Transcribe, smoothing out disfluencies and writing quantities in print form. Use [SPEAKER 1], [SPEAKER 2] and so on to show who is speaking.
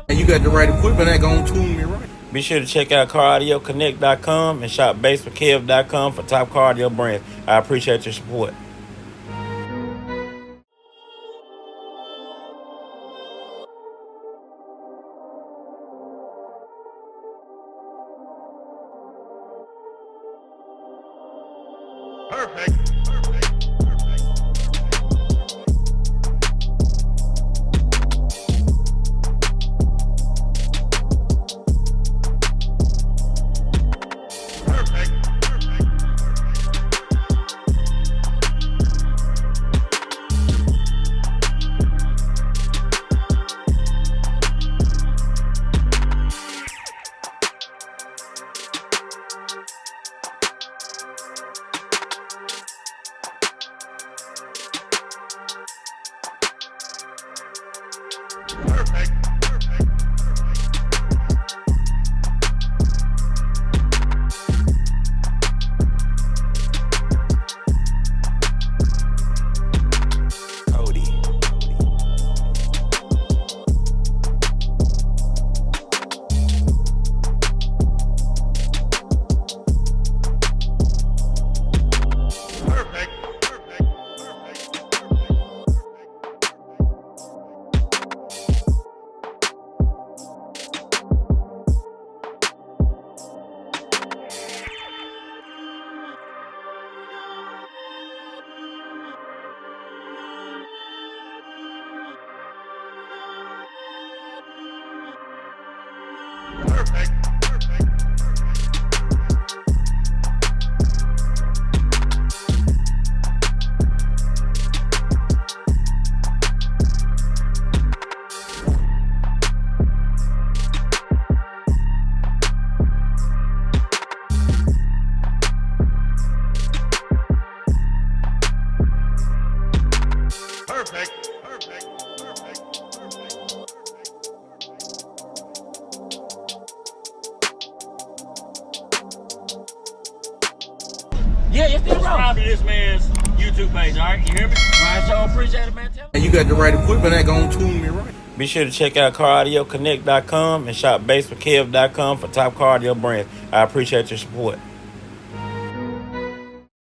[SPEAKER 1] And you got the right equipment that gonna tune me right.
[SPEAKER 2] Be sure to check out CarAudioConnect.com and shop BASSWITHKEV.com for top car audio brands. I appreciate your support.
[SPEAKER 1] Perfect.
[SPEAKER 3] Yeah, you still subscribe to this man's YouTube page, all right? You hear me? Right, so appreciate it, man.
[SPEAKER 1] And you got the right equipment that gonna tune me right.
[SPEAKER 2] Be sure to check out CarAudioConnect.com and shop BASSWITHKEV.com for top car audio brands. I appreciate your support.